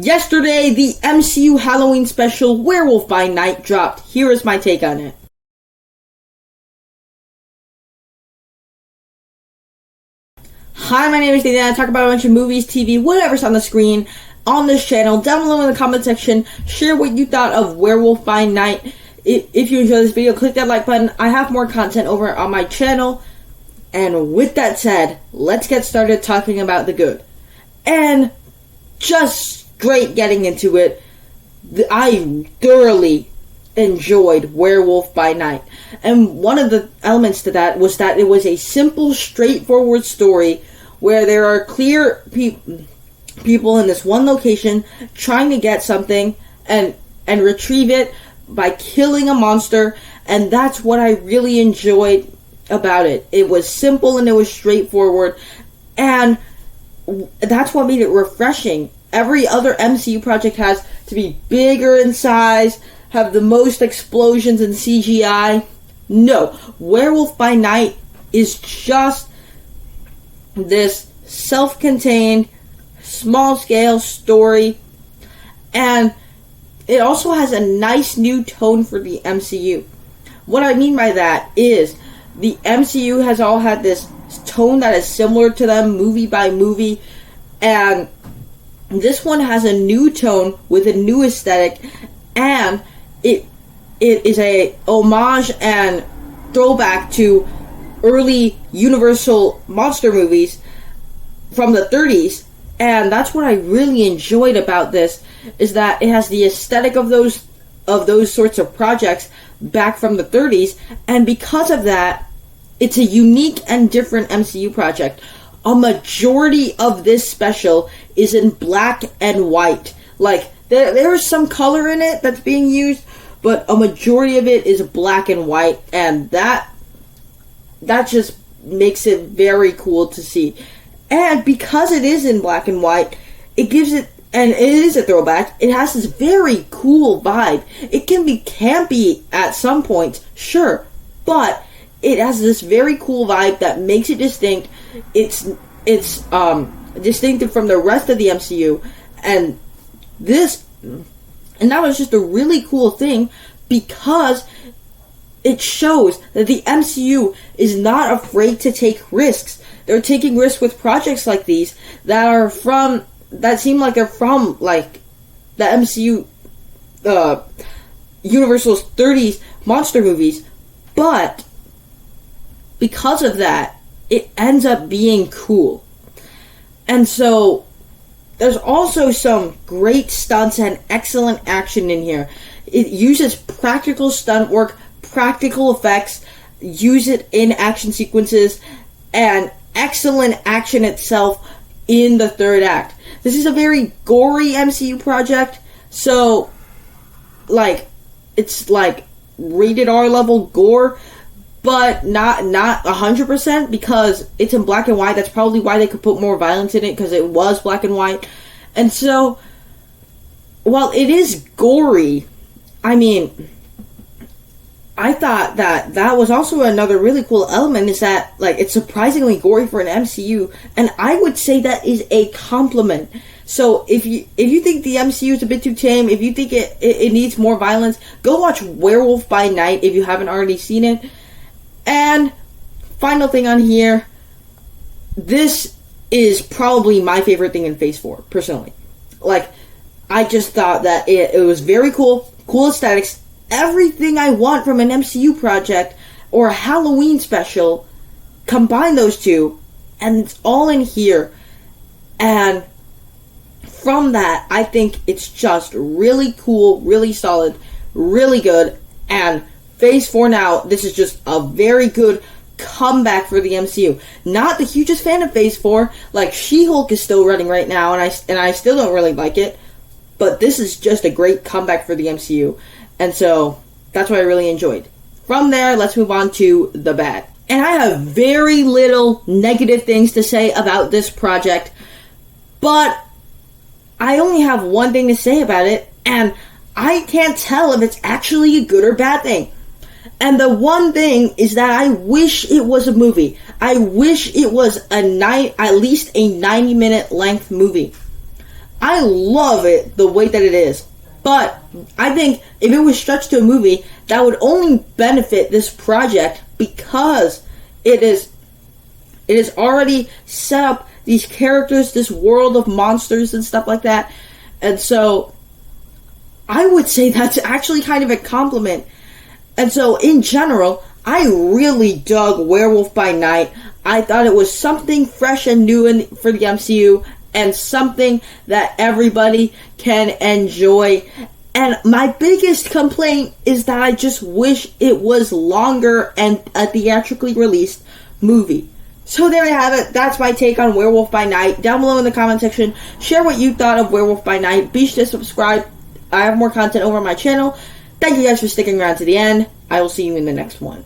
Yesterday, the MCU Halloween Special Werewolf by Night dropped. Here is my take on it. Hi, my name is Nathan. I talk about a bunch of movies, TV, whatever's on the screen on this channel. Down below in the comment section, share what you thought of Werewolf by Night. If you enjoyed this video, click that like button. I have more content over on my channel. And with that said, let's get started talking about the good. And just straight getting into it, I thoroughly enjoyed Werewolf by Night. And one of the elements to that was that it was a simple, straightforward story where there are clear people in this one location trying to get something and retrieve it by killing a monster, and that's what I really enjoyed about it. It was simple and it was straightforward, and that's what made it refreshing. Every other MCU project has to be bigger in size, have the most explosions and CGI. No, Werewolf by Night is just this self-contained, small-scale story, and it also has a nice new tone for the MCU. What I mean by that is the MCU has all had this tone that is similar to them movie by movie, and this one has a new tone with a new aesthetic, and it is a homage and throwback to early Universal monster movies from the 30s. And that's what I really enjoyed about this, is that it has the aesthetic of those sorts of projects back from the 30s, and because of that, it's a unique and different MCU project. A majority of this special is in black and white. Like, there is some color in it that's being used, but a majority of it is black and white, and that just makes it very cool to see. And because it is in black and white, it gives it, and it is a throwback, it has this very cool vibe. It can be campy at some points, sure, but it has this very cool vibe that makes it distinct. It's distinctive from the rest of the MCU, and that was just a really cool thing, because it shows that the MCU is not afraid to take risks. They're taking risks with projects like these that seem like they're from, like, the MCU, Universal's 30s monster movies, but because of that, it ends up being cool. And so, there's also some great stunts and excellent action in here. It uses practical stunt work, practical effects, use it in action sequences, and excellent action itself in the third act. This is a very gory MCU project, so, like, it's like rated R level gore, but not 100%, because it's in black and white. That's probably why they could put more violence in it, because it was black and white. And so, while it is gory, I mean, I thought that was also another really cool element, is that, like, it's surprisingly gory for an MCU, and I would say that is a compliment. So if you think the MCU is a bit too tame, if you think it needs more violence, go watch Werewolf by Night if you haven't already seen it. And final thing on here, this is probably my favorite thing in Phase 4, personally. Like, I just thought that it was very cool aesthetics, everything I want from an MCU project or a Halloween special. Combine those two, and it's all in here. And from that, I think it's just really cool, really solid, really good. And Phase 4 now, this is just a very good comeback for the MCU. Not the hugest fan of Phase 4. Like, She-Hulk is still running right now, and I still don't really like it. But this is just a great comeback for the MCU. And so, that's what I really enjoyed. From there, let's move on to the bad. And I have very little negative things to say about this project, but I only have one thing to say about it, and I can't tell if it's actually a good or bad thing. And the one thing is that I wish it was a movie. I wish it was at least a 90-minute length movie. I love it the way that it is. But I think if it was stretched to a movie, that would only benefit this project because it is already set up these characters, this world of monsters and stuff like that. And so I would say that's actually kind of a compliment. And so in general, I really dug Werewolf by Night. I thought it was something fresh and new for the MCU and something that everybody can enjoy. And my biggest complaint is that I just wish it was longer and a theatrically released movie. So there you have it. That's my take on Werewolf by Night. Down below in the comment section, share what you thought of Werewolf by Night. Be sure to subscribe. I have more content over on my channel. Thank you guys for sticking around to the end. I will see you in the next one.